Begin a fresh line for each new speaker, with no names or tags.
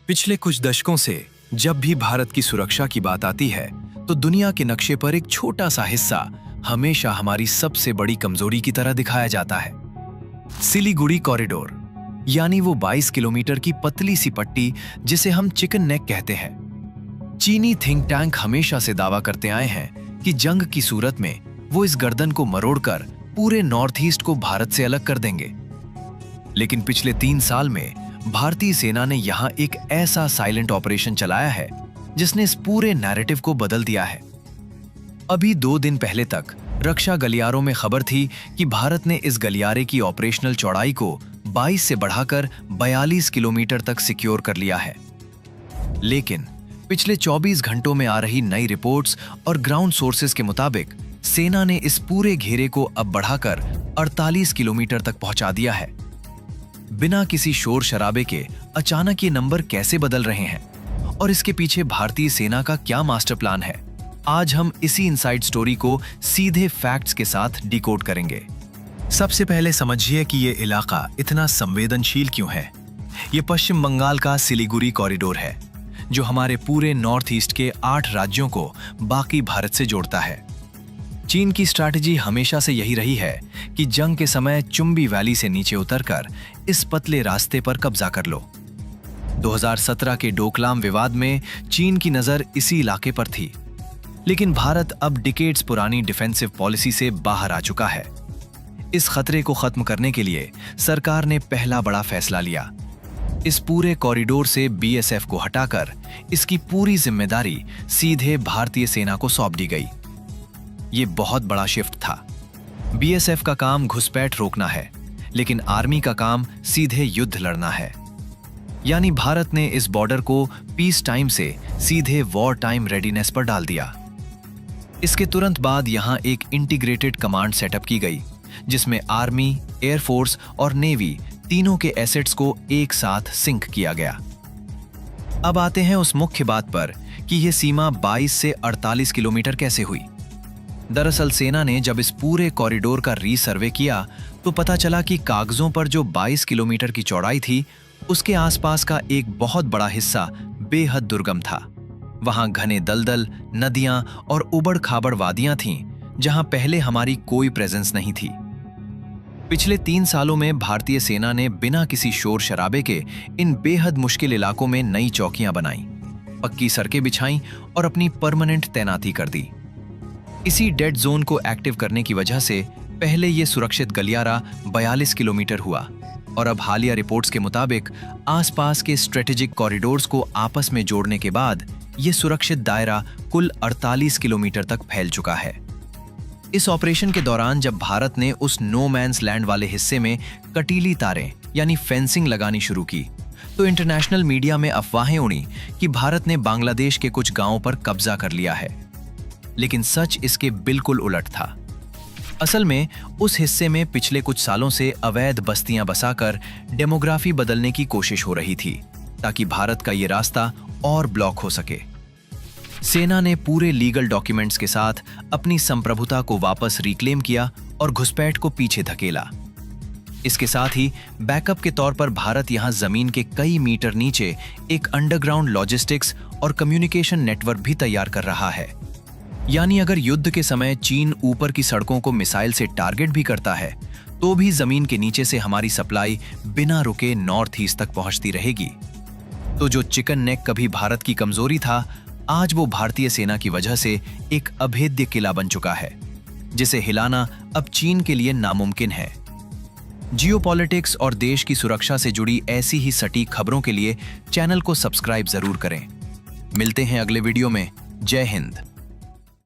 पिछले कुछ दशकों से जब भी भारत की सुरक्षा की बात आती है तो दुनिया के नक्शे पर एक छोटा सा हिस्सा हमेशा हमारी सबसे बड़ी कमजोरी की तरह दिखाया जाता है। सिलीगुड़ी कॉरिडोर, यानी वो 22 किलोमीटर की पतली सी पट्टी जिसे हम चिकन नेक कहते हैं। चीनी थिंक टैंक हमेशा से दावा करते आए हैं कि जंग की सूरत में वो इस गर्दन को मरोड़कर पूरे नॉर्थ ईस्ट को भारत से अलग कर देंगे। लेकिन पिछले 3 साल में भारतीय सेना ने यहां एक ऐसा साइलेंट ऑपरेशन चलाया है जिसने इस पूरे नैरेटिव को बदल दिया है। अभी 2 दिन पहले तक रक्षा गलियारों में खबर थी कि भारत ने इस गलियारे की ऑपरेशनल चौड़ाई को 22 से बढ़ाकर 42 किलोमीटर तक सिक्योर कर लिया है। लेकिन पिछले 24 घंटों में आ रही नई रिपोर्ट्स और ग्राउंड सोर्सेज के मुताबिक सेना ने इस पूरे घेरे को अब बढ़ाकर 48 किलोमीटर तक पहुंचा दिया है। बिना किसी शोर शराबे के अचानक ये नंबर कैसे बदल रहे हैं और इसके पीछे भारतीय सेना का क्या मास्टर प्लान है, आज हम इसी इनसाइड स्टोरी को सीधे फैक्ट्स के साथ डिकोड करेंगे। सबसे पहले समझिए कि ये इलाका इतना संवेदनशील क्यों है। ये पश्चिम बंगाल का सिलीगुड़ी कॉरिडोर है जो हमारे पूरे नॉर्थ ईस्ट के 8 राज्यों को बाकी भारत से जोड़ता है। चीन की स्ट्रैटेजी हमेशा से यही रही है कि जंग के समय चुंबी वैली से नीचे उतरकर इस पतले रास्ते पर कब्जा कर लो। 2017 के डोकलाम विवाद में चीन की नजर इसी इलाके पर थी, लेकिन भारत अब डिकेड्स पुरानी डिफेंसिव पॉलिसी से बाहर आ चुका है। इस खतरे को खत्म करने के लिए सरकार ने पहला बड़ा फैसला लिया। इस पूरे कॉरिडोर से बीएसएफ को हटाकर इसकी पूरी जिम्मेदारी सीधे भारतीय सेना को सौंप दी गई। ये बहुत बड़ा शिफ्ट था। बीएसएफ का काम घुसपैठ रोकना है, लेकिन आर्मी का काम सीधे युद्ध लड़ना है। यानी भारत ने इस बॉर्डर को पीस टाइम से सीधे वॉर टाइम रेडीनेस पर डाल दिया। इसके तुरंत बाद यहां एक इंटीग्रेटेड कमांड सेटअप की गई जिसमें आर्मी, एयरफोर्स और नेवी तीनों के एसेट्स को एक साथ सिंक किया गया। अब आते हैं उस मुख्य बात पर कि यह सीमा 22 से 48 किलोमीटर कैसे हुई। दरअसल सेना ने जब इस पूरे कॉरिडोर का रीसर्वे किया तो पता चला कि कागजों पर जो 22 किलोमीटर की चौड़ाई थी उसके आसपास का एक बहुत बड़ा हिस्सा बेहद दुर्गम था। वहां घने दलदल, नदियां और उबड़-खाबड़ वादियां थीं जहां पहले हमारी कोई प्रेजेंस नहीं थी। पिछले 3 सालों में भारतीय सेना ने बिना किसी शोर शराबे के इन बेहद मुश्किल इलाकों में नई चौकियां बनाई, पक्की सड़कें बिछाई और अपनी परमानेंट तैनाती कर दी। इसी डेड जोन को एक्टिव करने की वजह से पहले ये सुरक्षित गलियारा 42 किलोमीटर हुआ और अब हालिया रिपोर्ट्स के मुताबिक आसपास के स्ट्रेटेजिक कॉरिडोर्स को आपस में जोड़ने के बाद ये सुरक्षित दायरा कुल 48 किलोमीटर तक फैल चुका है। इस ऑपरेशन के दौरान जब भारत ने उस नो मैंस लैंड वाले हिस्से में कटीली तारें यानी फेंसिंग लगानी शुरू की तो इंटरनेशनल मीडिया में अफवाहें उड़ी कि भारत ने बांग्लादेश के कुछ गांवों पर कब्जा कर लिया है। लेकिन सच इसके बिल्कुल उलट था। असल में उस हिस्से में पिछले कुछ सालों से अवैध बस्तियां बसाकर डेमोग्राफी बदलने की कोशिश हो रही थी ताकि भारत का ये रास्ता और ब्लॉक हो सके। सेना ने पूरे लीगल डॉक्यूमेंट्स के साथ अपनी संप्रभुता को वापस रिक्लेम किया और घुसपैठ को पीछे धकेला। इसके साथ ही बैकअप के तौर पर भारत यहां जमीन के कई मीटर नीचे एक अंडरग्राउंड लॉजिस्टिक्स और कम्युनिकेशन नेटवर्क भी तैयार कर रहा है। यानी अगर युद्ध के समय चीन ऊपर की सड़कों को मिसाइल से टारगेट भी करता है तो भी जमीन के नीचे से हमारी सप्लाई बिना रुके नॉर्थ ईस्ट तक पहुंचती रहेगी। तो जो चिकन नेक कभी भारत की कमजोरी था, आज वो भारतीय सेना की वजह से एक अभेद्य किला बन चुका है जिसे हिलाना अब चीन के लिए नामुमकिन है। जियोपॉलिटिक्स और देश की सुरक्षा से जुड़ी ऐसी ही सटीक खबरों के लिए चैनल को सब्सक्राइब जरूर करें। मिलते हैं अगले वीडियो में। जय हिंद।